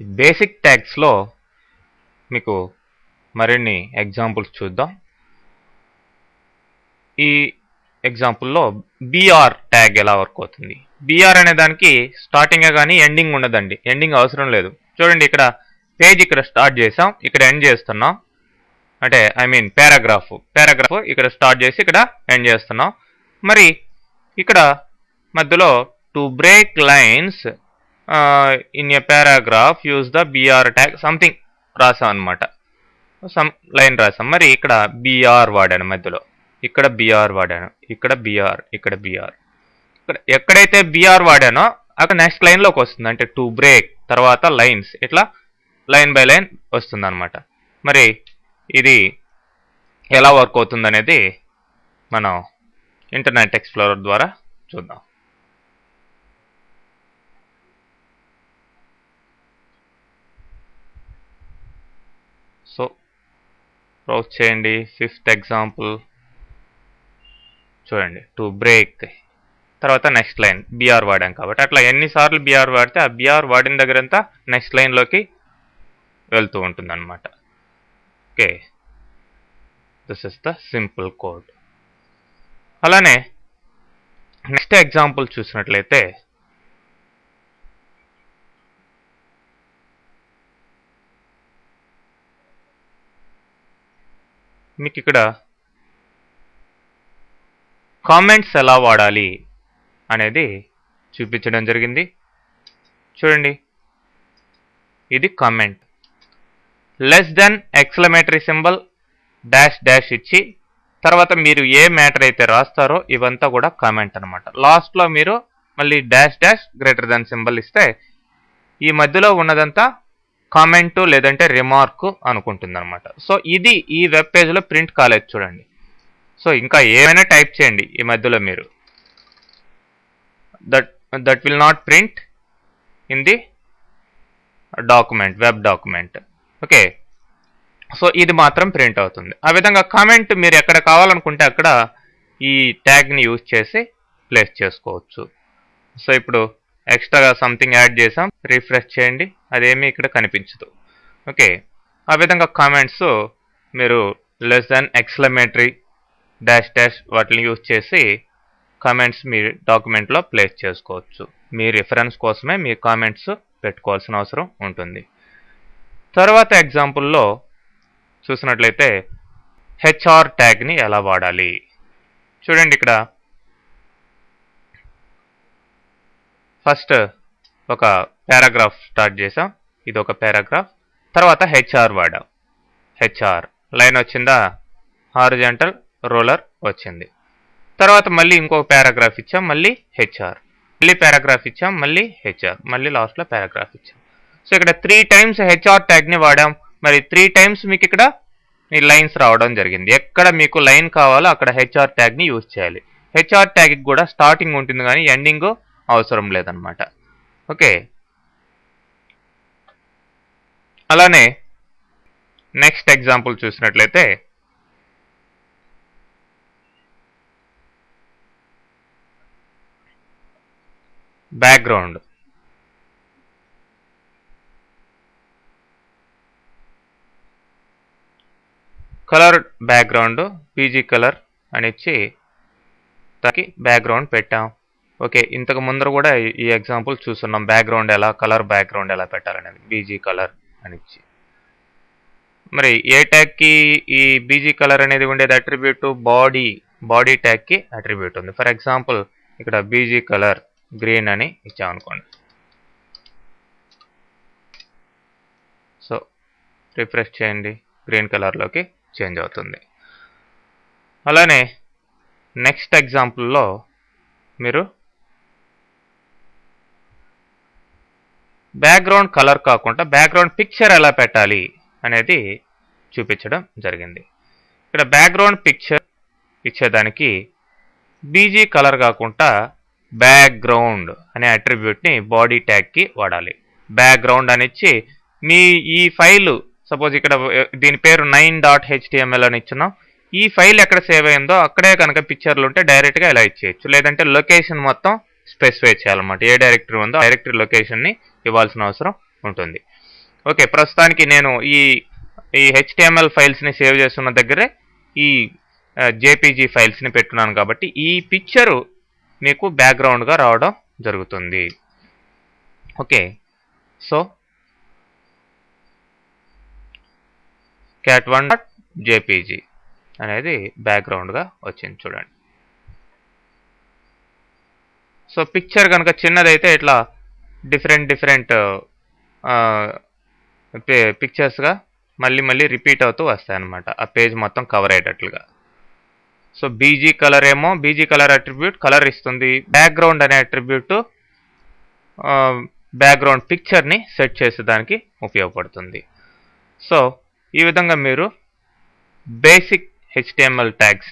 Basic ట్యాగ్స్లో మీకు మరిన్ని examples చూద్దాం. ఈ ఎగ్జాంపుల్లో బిఆర్ ట్యాగ్ ఎలా వర్క్ అవుతుంది. బిఆర్ అనే దానికి స్టార్టింగే కానీ ఎండింగ్ ఉండదండి. ఎండింగ్ అవసరం లేదు. చూడండి, ఇక్కడ పేజ్ ఇక్కడ స్టార్ట్ చేసాం, ఇక్కడ ఎండ్ చేస్తున్నాం. అంటే ఐ మీన్ పారాగ్రాఫ్ ఇక్కడ స్టార్ట్ చేసి ఇక్కడ ఎండ్ చేస్తున్నాం. మరి ఇక్కడ మధ్యలో to break lines in a paragraph use the BR tag something రాసాం అనమాట. సమ్ లైన్ రాసాం. మరి ఇక్కడ బిఆర్ వాడాను, మధ్యలో ఇక్కడ బిఆర్ వాడాను, ఇక్కడ బిఆర్, ఇక్కడ బిఆర్. ఇక్కడ ఎక్కడైతే బిఆర్ వాడానో అక్కడ నెక్స్ట్ లైన్లోకి వస్తుంది. అంటే టు బ్రేక్ తర్వాత లైన్స్, ఇట్లా లైన్ బై లైన్ వస్తుంది అనమాట. మరి ఇది ఎలా వర్క్ అవుతుంది అనేది మనం ఇంటర్నెట్ ఎక్స్ప్లోరర్ ద్వారా చూద్దాం. సో బ్రౌజ్ చేయండి. 5th ఎగ్జాంపుల్ చూడండి, టు బ్రేక్ తర్వాత నెక్స్ట్ లైన్ బిఆర్ వాడాం కాబట్టి అట్లా ఎన్నిసార్లు బిఆర్ వాడితే ఆ బిఆర్ వాడిన దగ్గరంతా నెక్స్ట్ లైన్లోకి వెళ్తూ ఉంటుంది అనమాట. Okay, this is the simple code. అలానే నెక్స్ట్ ఎగ్జాంపుల్ చూసినట్లయితే మీకు ఇక్కడ కామెంట్స్ ఎలా వాడాలి అనేది చూపించడం జరిగింది. చూడండి, ఇది comment. Less than exclamatory symbol dash dash ఇచ్చి తర్వాత మీరు ఏ మ్యాటర్ అయితే రాస్తారో ఇవంతా కూడా కామెంట్ అనమాట. లాస్ట్లో మీరు మళ్ళీ dash dash greater than symbol ఇస్తే ఈ మధ్యలో ఉన్నదంతా కామెంట్ లేదంటే రిమార్క్ అనుకుంటుంది అనమాట. సో ఇది ఈ వెబ్ పేజ్లో ప్రింట్ కాలేదు చూడండి. సో ఇంకా ఏమైనా టైప్ చేయండి ఈ మధ్యలో మీరు, that will not print in the document, web document. Okay, so ఇది మాత్రం ప్రింట్ అవుతుంది. ఆ విధంగా కామెంట్ మీరు ఎక్కడ కావాలనుకుంటే అక్కడ ఈ ట్యాగ్ని యూజ్ చేసి ప్లేస్ చేసుకోవచ్చు. సో ఇప్పుడు ఎక్స్ట్రాగా సంథింగ్ యాడ్ చేసాం, రిఫ్రెష్ చేయండి, అదేమీ ఇక్కడ కనిపించదు. ఓకే, ఆ విధంగా కామెంట్స్ మీరు less than exclamatory dash dash వాటిని యూజ్ చేసి కామెంట్స్ మీ డాక్యుమెంట్లో ప్లేస్ చేసుకోవచ్చు. మీ రిఫరెన్స్ కోసమే మీ కామెంట్స్ పెట్టుకోవాల్సిన అవసరం ఉంటుంది. తర్వాత ఎగ్జాంపుల్లో చూసినట్లయితే హెచ్ఆర్ ట్యాగ్ని ఎలా వాడాలి చూడండి. ఇక్కడ ఫస్ట్ ఒక పారాగ్రాఫ్ స్టార్ట్ చేసాం, ఇది ఒక పారాగ్రాఫ్. తర్వాత హెచ్ఆర్ వాడాం. హెచ్ఆర్ లైన్ వచ్చిందా, హారిజాంటల్ రోలర్ వచ్చింది. తర్వాత మళ్ళీ ఇంకొక పారాగ్రాఫ్ ఇచ్చాం, మళ్ళీ హెచ్ఆర్, మళ్ళీ పారాగ్రాఫ్ ఇచ్చాం, మళ్ళీ హెచ్ఆర్, మళ్ళీ లాస్ట్లో పారాగ్రాఫ్ ఇచ్చాం. సో ఇక్కడ 3 times హెచ్ఆర్ ట్యాగ్ని వాడాం. మరి 3 times మీకు ఇక్కడ ఈ లైన్స్ రావడం జరిగింది. ఎక్కడ మీకు లైన్ కావాలో అక్కడ హెచ్ఆర్ ట్యాగ్ని యూజ్ చేయాలి. హెచ్ఆర్ ట్యాగ్కి కూడా స్టార్టింగ్ ఉంటుంది కానీ ఎండింగ్ అవసరం లేదనమాట. ఓకే, అలానే నెక్స్ట్ ఎగ్జాంపుల్ చూసినట్లయితే background. Colour background PG colour అని ఇచ్చి దానికి బ్యాక్గ్రౌండ్ పెట్టాం. ఓకే, ఇంతకు ముందర కూడా ఈ ఎగ్జాంపుల్ చూస్తున్నాం బ్యాక్గ్రౌండ్ ఎలా, కలర్ బ్యాక్గ్రౌండ్ ఎలా పెట్టాలనేది. బీజీ కలర్ అని ఇచ్చి మరి ఏ ట్యాగ్కి ఈ బీజీ కలర్ అనేది ఉండేది అట్రిబ్యూట్, బాడీ ట్యాగ్కి అట్రిబ్యూట్ ఉంది. ఫర్ ఎగ్జాంపుల్ ఇక్కడ బీజీ కలర్ గ్రీన్ అని ఇచ్చామనుకోండి. సో రిఫ్రెష్ చేయండి, గ్రీన్ కలర్లోకి చేంజ్ అవుతుంది. అలానే నెక్స్ట్ ఎగ్జాంపుల్లో మీరు బ్యాక్గ్రౌండ్ కలర్ కాకుండా బ్యాక్గ్రౌండ్ పిక్చర్ ఎలా పెట్టాలి అనేది చూపించడం జరిగింది. ఇక్కడ బ్యాక్గ్రౌండ్ పిక్చర్ ఇచ్చేదానికి బీజీ కలర్ కాకుండా బ్యాక్గ్రౌండ్ అనే అట్రిబ్యూట్ని బాడీ ట్యాగ్కి వాడాలి. బ్యాక్గ్రౌండ్ అని ఇచ్చి మీ ఈ ఫైల్ సపోజ్ ఇక్కడ దీని పేరు 9.html అని ఇచ్చున్నాం. ఈ ఫైల్ ఎక్కడ సేవ్ అయిందో అక్కడే కనుక పిక్చర్లు ఉంటే డైరెక్ట్గా ఇలా ఇచ్చేయచ్చు. లేదంటే లొకేషన్ మొత్తం స్పెసిఫై చేయాలన్నమాట. ఏ డైరెక్టరీ ఉందో ఆ డైరెక్టరీ లొకేషన్ని ఇవ్వాల్సిన అవసరం ఉంటుంది. ఓకే, ప్రస్తుతానికి నేను ఈ HTML ఫైల్స్ని సేవ్ చేస్తున్న దగ్గరే ఈ జేపీజీ ఫైల్స్ని పెట్టున్నాను కాబట్టి ఈ పిక్చరు మీకు బ్యాక్గ్రౌండ్గా రావడం జరుగుతుంది. ఓకే, సో cat1.jpg అనేది బ్యాక్గ్రౌండ్గా వచ్చింది చూడండి. సో పిక్చర్ కనుక చిన్నదైతే ఇట్లా డిఫరెంట్ పిక్చర్స్గా మళ్ళీ రిపీట్ అవుతూ వస్తాయన్నమాట, ఆ పేజ్ మొత్తం కవర్ అయ్యేటట్లుగా. So BG colour attribute colour ఇస్తుంది. బ్యాక్గ్రౌండ్ అనే అట్రిబ్యూట్ బ్యాక్గ్రౌండ్ పిక్చర్ని సెట్ చేసేదానికి ఉపయోగపడుతుంది. సో ఈ విధంగా మీరు బేసిక్ HTML ట్యాగ్స్